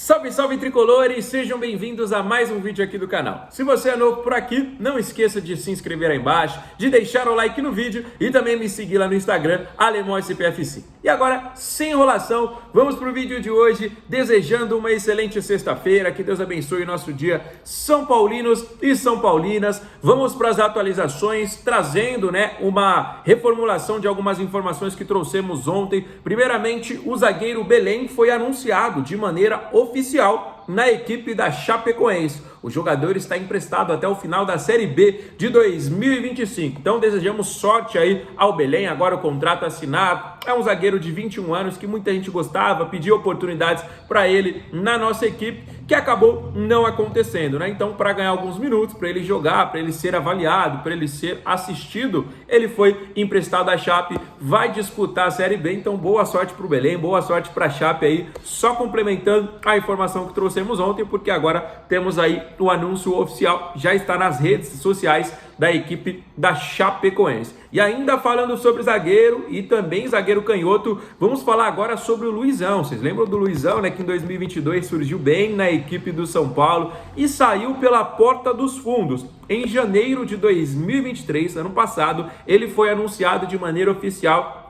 Salve, salve tricolores! Sejam bem-vindos a mais um vídeo aqui do canal. Se você é novo por aqui, não esqueça de se inscrever aí embaixo, de deixar o like no vídeo e também me seguir lá no Instagram, AlemãoSPFC. E agora, sem enrolação, vamos para o vídeo de hoje, desejando uma excelente sexta-feira, que Deus abençoe o nosso dia, São Paulinos e São Paulinas. Vamos para as atualizações, trazendo uma reformulação de algumas informações que trouxemos ontem. Primeiramente, o zagueiro Belém foi anunciado de maneira oficial na equipe da Chapecoense. O jogador está emprestado até o final da Série B de 2025. Então desejamos sorte aí ao Belém, agora o contrato assinado. É um zagueiro de 21 anos que muita gente gostava, pediu oportunidades para ele na nossa equipe, que acabou não acontecendo, né? Então, para ganhar alguns minutos, para ele jogar, para ele ser avaliado, para ele ser assistido, ele foi emprestado à Chape, vai disputar a Série B. Então, boa sorte para o Belém, boa sorte para a Chape aí, só complementando a informação que trouxemos ontem, porque agora temos aí o anúncio oficial, já está nas redes sociais da equipe da Chapecoense. E ainda falando sobre zagueiro e também zagueiro canhoto, vamos falar agora sobre o Luizão. Vocês lembram do Luizão, né, que em 2022 surgiu bem na equipe do São Paulo e saiu pela porta dos fundos. Em janeiro de 2023, ano passado, ele foi anunciado de maneira oficial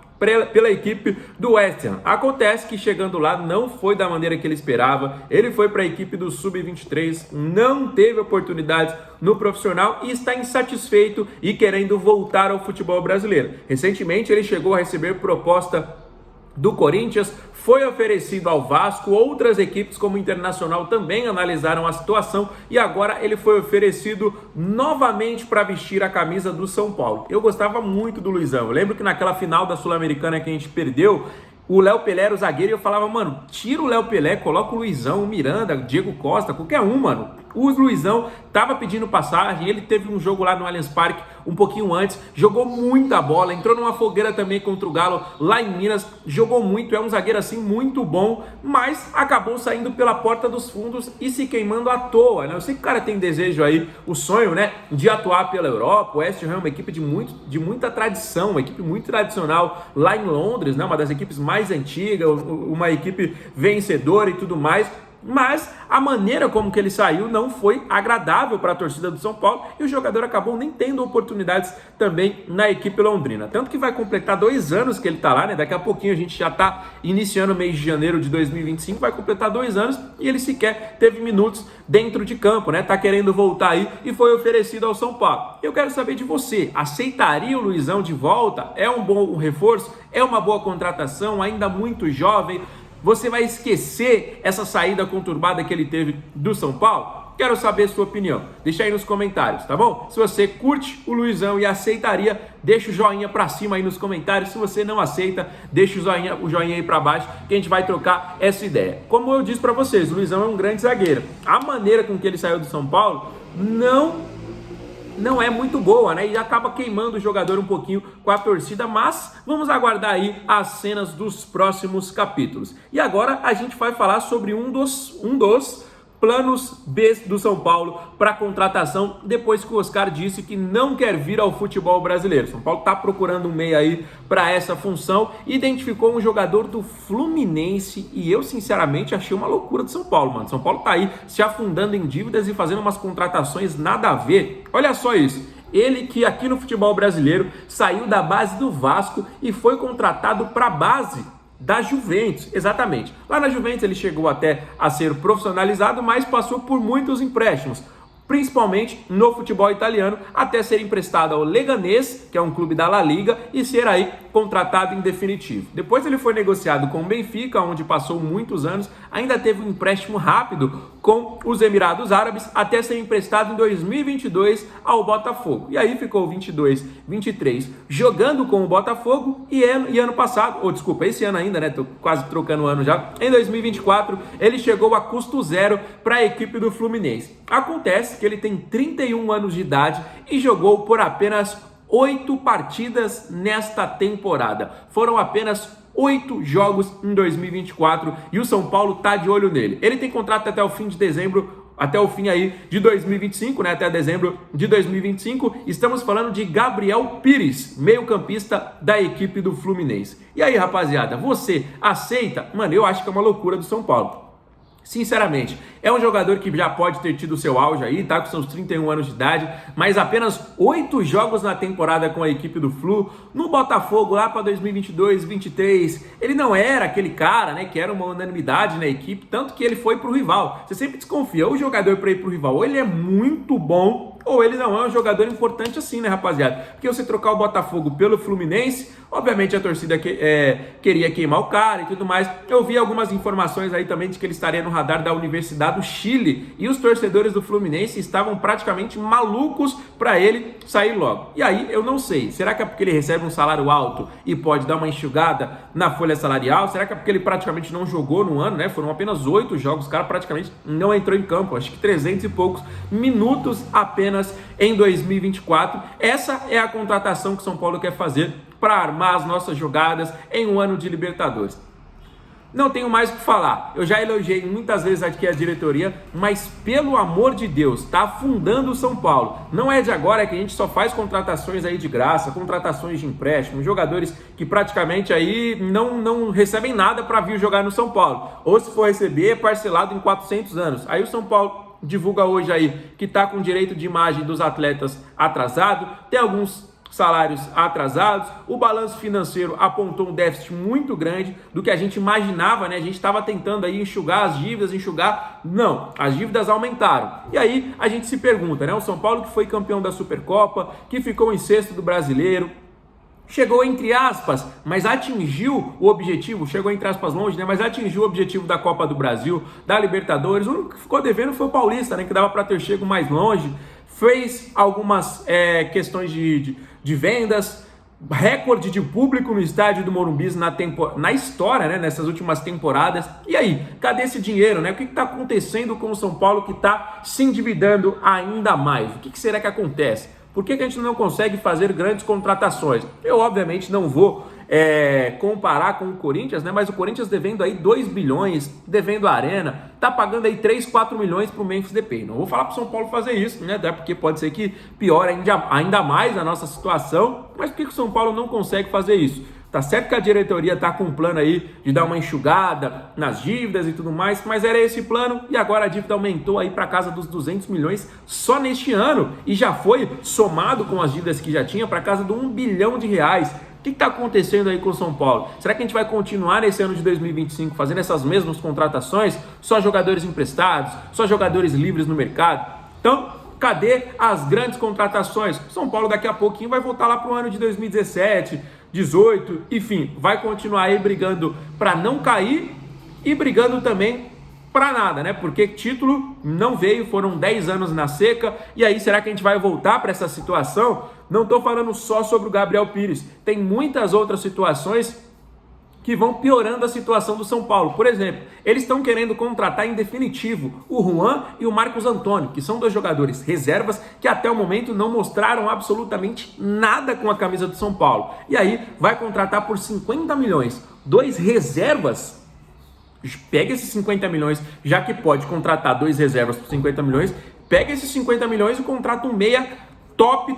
pela equipe do West Ham. Acontece que chegando lá não foi da maneira que ele esperava, ele foi para a equipe do Sub-23, não teve oportunidades no profissional e está insatisfeito e querendo voltar ao futebol brasileiro. Recentemente ele chegou a receber proposta do Corinthians, foi oferecido ao Vasco, outras equipes como o Internacional também analisaram a situação e agora ele foi oferecido novamente para vestir a camisa do São Paulo. Eu gostava muito do Luizão, eu lembro que naquela final da Sul-Americana que a gente perdeu, o Léo Pelé era o zagueiro e eu falava, mano, tira o Léo Pelé, coloca o Luizão, o Miranda, Diego Costa, qualquer um, mano. O Luizão tava pedindo passagem, ele teve um jogo lá no Allianz Parque um pouquinho antes, jogou muita bola, entrou numa fogueira também contra o Galo lá em Minas, jogou muito, é um zagueiro assim muito bom, mas acabou saindo pela porta dos fundos e se queimando à toa, né? Eu sei que o cara tem desejo aí, o sonho, né, de atuar pela Europa. O West Ham é uma equipe de muita tradição, uma equipe muito tradicional lá em Londres, né, uma das equipes mais antigas, uma equipe vencedora e tudo mais. Mas a maneira como que ele saiu não foi agradável para a torcida do São Paulo e o jogador acabou nem tendo oportunidades também na equipe londrina. Tanto que vai completar 2 anos que ele está lá, né? Daqui a pouquinho a gente já está iniciando o mês de janeiro de 2025, vai completar 2 anos e ele sequer teve minutos dentro de campo, né? Tá querendo voltar aí e foi oferecido ao São Paulo. Eu quero saber de você, aceitaria o Luizão de volta? É um bom reforço? É uma boa contratação? Ainda muito jovem? Você vai esquecer essa saída conturbada que ele teve do São Paulo? Quero saber a sua opinião. Deixa aí nos comentários, tá bom? Se você curte o Luizão e aceitaria, deixa o joinha pra cima aí nos comentários. Se você não aceita, deixa o joinha aí pra baixo, que a gente vai trocar essa ideia. Como eu disse pra vocês, o Luizão é um grande zagueiro. A maneira com que ele saiu do São Paulo não é muito boa, né? E acaba queimando o jogador um pouquinho com a torcida, mas vamos aguardar aí as cenas dos próximos capítulos. E agora a gente vai falar sobre um dos planos B do São Paulo para contratação, depois que o Oscar disse que não quer vir ao futebol brasileiro. São Paulo está procurando um meio aí para essa função, identificou um jogador do Fluminense e eu sinceramente achei uma loucura do São Paulo, mano. São Paulo tá aí se afundando em dívidas e fazendo umas contratações nada a ver. Olha só isso. Ele que aqui no futebol brasileiro saiu da base do Vasco e foi contratado para a base da Juventus, exatamente. Lá na Juventus ele chegou até a ser profissionalizado, mas passou por muitos empréstimos, principalmente no futebol italiano, até ser emprestado ao Leganés, que é um clube da La Liga, e ser aí contratado em definitivo. Depois ele foi negociado com o Benfica, onde passou muitos anos, ainda teve um empréstimo rápido com os Emirados Árabes, até ser emprestado em 2022 ao Botafogo. E aí ficou 22, 23 jogando com o Botafogo e ano passado, esse ano ainda, né? Tô quase trocando o ano já. Em 2024 ele chegou a custo zero para a equipe do Fluminense. Acontece que ele tem 31 anos de idade e jogou por apenas 8 partidas nesta temporada. Foram apenas 8 jogos em 2024 e o São Paulo tá de olho nele. Ele tem contrato até o fim de dezembro, até o fim aí de 2025, né? Até dezembro de 2025. Estamos falando de Gabriel Pires, meio-campista da equipe do Fluminense. E aí, rapaziada, você aceita? Mano, eu acho que é uma loucura do São Paulo. Sinceramente, é um jogador que já pode ter tido seu auge aí, tá com seus 31 anos de idade, mas apenas 8 jogos na temporada com a equipe do Flu. No Botafogo lá para 2022, 2023, ele não era aquele cara, né, que era uma unanimidade na equipe, tanto que ele foi pro rival. Você sempre desconfia, o jogador para ir pro rival, ou ele é muito bom, ou ele não é um jogador importante assim, né, rapaziada? Porque você trocar o Botafogo pelo Fluminense, obviamente a torcida queria queimar o cara e tudo mais. Eu vi algumas informações aí também de que ele estaria no radar da Universidade do Chile, e os torcedores do Fluminense estavam praticamente malucos para ele sair logo. E aí, eu não sei, será que é porque ele recebe um salário alto e pode dar uma enxugada na folha salarial? Será que é porque ele praticamente não jogou no ano, né? Foram apenas 8 jogos, o cara praticamente não entrou em campo, acho que 300 e poucos minutos apenas em 2024. Essa é a contratação que o São Paulo quer fazer para armar as nossas jogadas em um ano de Libertadores. Não tenho mais o que falar, eu já elogiei muitas vezes aqui a diretoria, mas pelo amor de Deus, está afundando o São Paulo. Não é de agora que a gente só faz contratações aí de graça, contratações de empréstimo, jogadores que praticamente aí não recebem nada para vir jogar no São Paulo, ou se for receber é parcelado em 400 anos. Aí o São Paulo divulga hoje aí que está com direito de imagem dos atletas atrasado, tem alguns salários atrasados, o balanço financeiro apontou um déficit muito grande do que a gente imaginava, né? A gente estava tentando aí enxugar as dívidas, não, as dívidas aumentaram. E aí a gente se pergunta, né? O São Paulo que foi campeão da Supercopa, que ficou em sexto do Brasileiro, chegou entre aspas, mas atingiu o objetivo, chegou entre aspas longe, né? Mas atingiu o objetivo da Copa do Brasil, da Libertadores. O único que ficou devendo foi o Paulista, né? Que dava para ter chego mais longe. Fez algumas questões de vendas, recorde de público no estádio do Morumbi na história, né? Nessas últimas temporadas. E aí, cadê esse dinheiro, né? O que está acontecendo com o São Paulo que está se endividando ainda mais? O que será que acontece? Por que a gente não consegue fazer grandes contratações? Eu, obviamente, não vou comparar com o Corinthians, né? Mas o Corinthians devendo aí 2 bilhões, devendo a Arena, tá pagando aí 3, 4 milhões pro Memphis Depay. Não vou falar pro São Paulo fazer isso, né? Até porque pode ser que piore ainda mais a nossa situação. Mas por que o São Paulo não consegue fazer isso? Tá certo que a diretoria tá com um plano aí de dar uma enxugada nas dívidas e tudo mais, mas era esse plano e agora a dívida aumentou aí para casa dos 200 milhões só neste ano e já foi somado com as dívidas que já tinha para casa do 1 bilhão de reais. O que está acontecendo aí com o São Paulo? Será que a gente vai continuar nesse ano de 2025 fazendo essas mesmas contratações? Só jogadores emprestados? Só jogadores livres no mercado? Então, cadê as grandes contratações? São Paulo daqui a pouquinho vai voltar lá para o ano de 2017, 18, enfim, vai continuar aí brigando para não cair e brigando também para nada, né? Porque título não veio, foram 10 anos na seca, e aí será que a gente vai voltar para essa situação? Não estou falando só sobre o Gabriel Pires, tem muitas outras situações que vão piorando a situação do São Paulo. Por exemplo, eles estão querendo contratar em definitivo o Juan e o Marcos Antônio, que são 2 jogadores reservas que até o momento não mostraram absolutamente nada com a camisa do São Paulo. E aí vai contratar por 50 milhões. 2 reservas? Pega esses 50 milhões, já que pode contratar 2 reservas por 50 milhões, pega esses 50 milhões e contrata um meia top,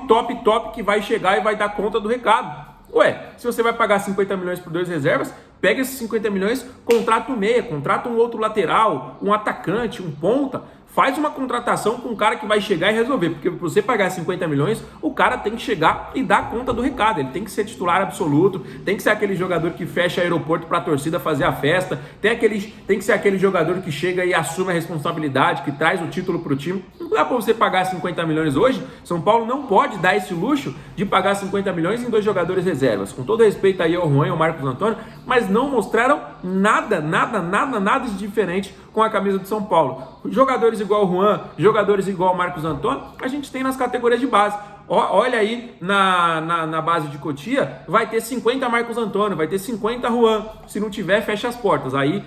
que vai chegar e vai dar conta do recado. Ué, se você vai pagar 50 milhões por 2 reservas, pega esses 50 milhões, contrata um meia, contrata um outro lateral, um atacante, um ponta, faz uma contratação com um cara que vai chegar e resolver, porque para você pagar 50 milhões, o cara tem que chegar e dar conta do recado, ele tem que ser titular absoluto, tem que ser aquele jogador que fecha aeroporto para a torcida fazer a festa, tem que ser aquele jogador que chega e assume a responsabilidade, que traz o título para o time. Não dá para você pagar 50 milhões hoje, São Paulo não pode dar esse luxo de pagar 50 milhões em 2 jogadores reservas, com todo respeito aí ao Juan e ao Marcos Antônio, mas não mostraram nada de diferente com a camisa do São Paulo. Jogadores igual o Juan, jogadores igual o Marcos Antônio, a gente tem nas categorias de base. Olha aí na base de Cotia, vai ter 50 Marcos Antônio, vai ter 50 Juan. Se não tiver, fecha as portas. Aí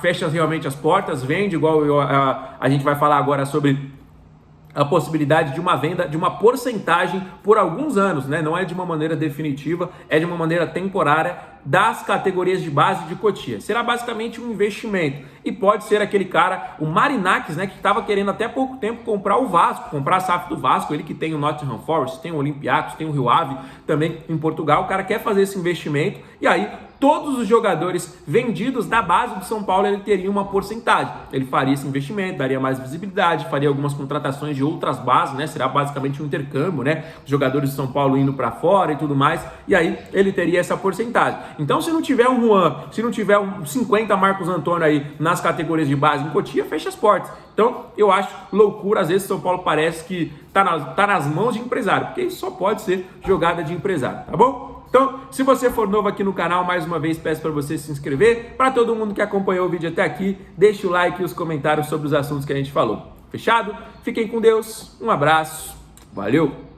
fecha realmente as portas, vende, igual a gente vai falar agora sobre a possibilidade de uma venda de uma porcentagem por alguns anos, né? Não é de uma maneira definitiva, é de uma maneira temporária das categorias de base de Cotia. Será basicamente um investimento e pode ser aquele cara, o Marinakis, né, que estava querendo até pouco tempo comprar o Vasco, comprar a SAF do Vasco, ele que tem o Nottingham Forest, tem o Olympiacos, tem o Rio Ave também em Portugal, o cara quer fazer esse investimento e aí todos os jogadores vendidos da base do São Paulo, ele teria uma porcentagem. Ele faria esse investimento, daria mais visibilidade, faria algumas contratações de outras bases, né? Será basicamente um intercâmbio, né? Os jogadores de São Paulo indo para fora e tudo mais, e aí ele teria essa porcentagem. Então, se não tiver um Juan, se não tiver um 50 Marcos Antônio aí nas categorias de base em Cotia, fecha as portas. Então, eu acho loucura, às vezes São Paulo parece que tá nas mãos de empresário, porque isso só pode ser jogada de empresário, tá bom? Então, se você for novo aqui no canal, mais uma vez peço para você se inscrever. Para todo mundo que acompanhou o vídeo até aqui, deixa o like e os comentários sobre os assuntos que a gente falou. Fechado? Fiquem com Deus, um abraço, valeu!